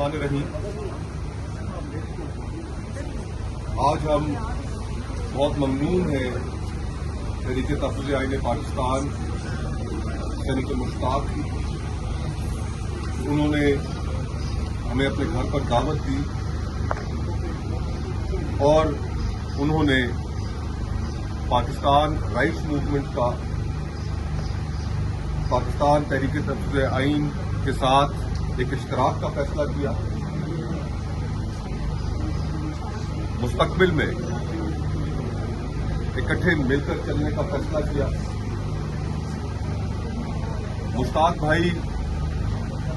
बिस्मिल्लाहिर्रहमानिर्रहीम। आज हम बहुत ममनून हैं तहरीक तहफ़्फ़ुज़ आईन पाकिस्तान सेनेटर मुश्ताक की। उन्होंने हमें अपने घर पर दावत दी और उन्होंने पाकिस्तान राइट्स मूवमेंट का पाकिस्तान तहरीक तहफ़्फ़ुज़ आईन के साथ एक इश्तराक का फैसला किया। मुस्तकबिल में इकट्ठे मिलकर चलने का फैसला किया। मुश्ताक भाई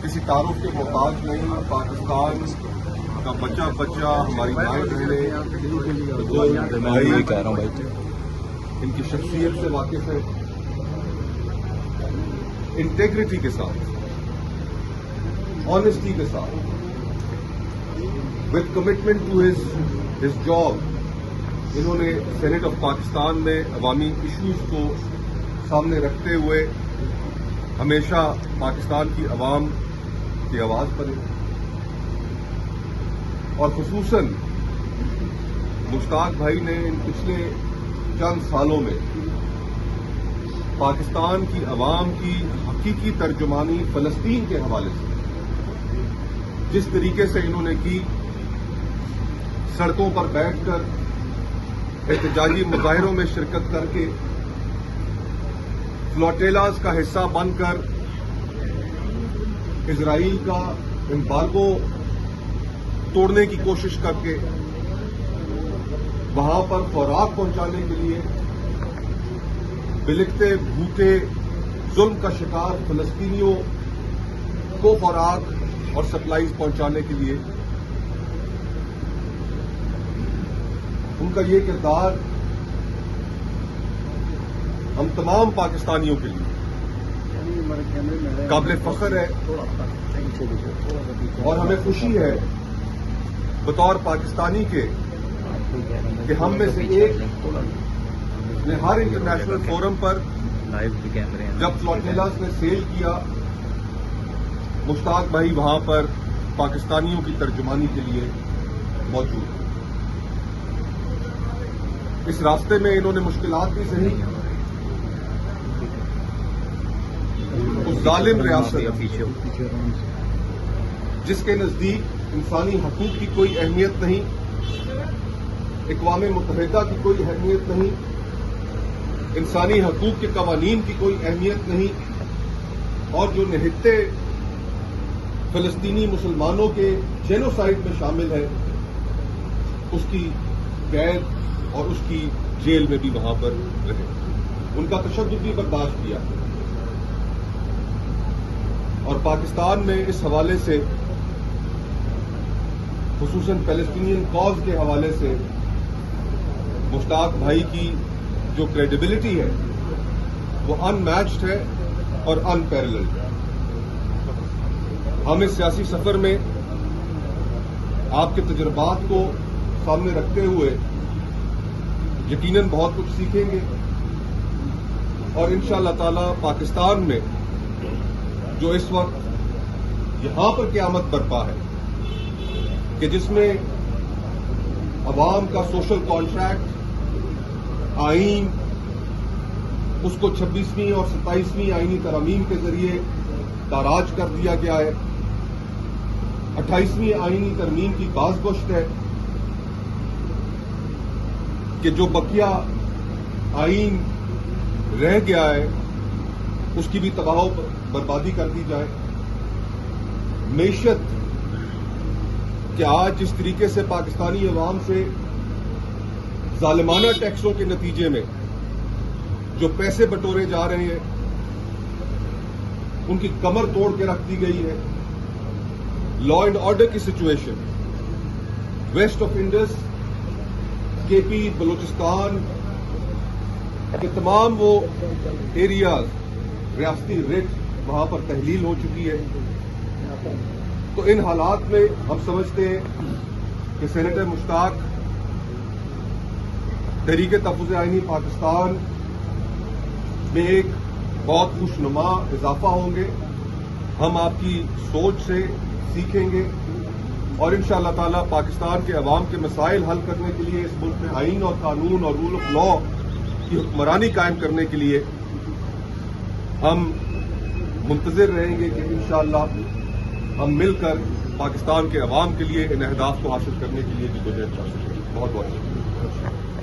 किसी तारुफ के मोहताज नहीं, पाकिस्तान का बच्चा बच्चा, हमारी माएँ बहनें भाई इनकी शख्सियत से वाकिफ है। इंटेग्रिटी के साथ, ऑनेस्टी के साथ, with commitment to his job, इन्होंने सेनेट ऑफ पाकिस्तान में अवामी इश्यूज को सामने रखते हुए हमेशा पाकिस्तान की अवाम की आवाज बने और खुसूसन मुश्ताक भाई ने इन पिछले चंद सालों में पाकिस्तान की अवाम की हकीकी तर्जुमानी फलस्तीन के हवाले से जिस तरीके से इन्होंने की, सड़कों पर बैठकर एहतजाजी मुजाहिरों में शिरकत करके, फ्लोटेलाज का हिस्सा बनकर इजराइल का एम्बार्गो तोड़ने की कोशिश करके वहां पर खुराक पहुंचाने के लिए बिलखते भूखे जुल्म का शिकार फलस्तीनियों को खुराक और सप्लाईज पहुंचाने के लिए उनका ये किरदार हम तमाम पाकिस्तानियों के लिए काबिल फख्र है और हमें खुशी है बतौर पाकिस्तानी के कि हम में से एक ने हर इंटरनेशनल फोरम पर जब फ्लोटेलास ने सेल किया, मुश्ताक भाई वहां पर पाकिस्तानियों की तर्जुमानी के लिए मौजूद। इस रास्ते में इन्होंने मुश्किलात भी सही। उस जालिम रियासत जिसके नजदीक इंसानी हकूक की कोई अहमियत नहीं, इक़वाम मुत्तहिदा की कोई अहमियत नहीं, इंसानी हकूक के कवानीन की कोई अहमियत नहीं, और जो निहत्ते फलस्तीनी मुसलमानों के जेनोसाइड में शामिल है, उसकी कैद और उसकी जेल में भी वहां पर रहे, उनका तशद्दुद भी बर्दाश्त किया। और पाकिस्तान में इस हवाले से, खुसूसन पैलेस्टीनियन कॉज के हवाले से, मुश्ताक भाई की जो क्रेडिबिलिटी है वो अनमैच्ड है और अनपैरेलल्ड है। हम इस सियासी सफर में आपके तजुर्बात को सामने रखते हुए यकीनन बहुत कुछ सीखेंगे और इंशाअल्लाह ताला पाकिस्तान में जो इस वक्त यहां पर क़यामत बरपा है कि जिसमें अवाम का सोशल कॉन्ट्रैक्ट, आईन, उसको 26वीं और 27वीं आईनी तरमीम के जरिए ताराज कर दिया गया है। 28वीं आईनी तरमीम की बाज़गोश्त है कि जो बकिया आईन रह गया है उसकी भी तबाह बर्बादी कर दी जाए। मेशत कि आज जिस तरीके से पाकिस्तानी अवाम से जालिमाना टैक्सों के नतीजे में जो पैसे बटोरे जा रहे हैं उनकी कमर तोड़ के रख दी गई है। लॉ एंड ऑर्डर की situation west of Indus, KP, Balochistan के तमाम वो एरियाज रियासती रिट वहां पर तहलील हो चुकी है। तो इन हालात में हम समझते हैं कि सेनेटर मुश्ताक तहरीक तहफ़्फ़ुज़ आईन पाकिस्तान में एक बहुत खुशनुमा इजाफा होंगे। हम आपकी सोच से सीखेंगे, اور انشاءاللہ تعالی پاکستان کے عوام کے مسائل حل کرنے کے لیے، اس ملک میں آئین اور قانون اور رول آف لا کی حکمرانی قائم کرنے کے لیے ہم منتظر رہیں گے کہ انشاءاللہ ہم مل کر پاکستان کے عوام کے لیے ان اہداف کو حاصل کرنے کے لیے جدوجہد کر سکیں. بہت بہت شکریہ.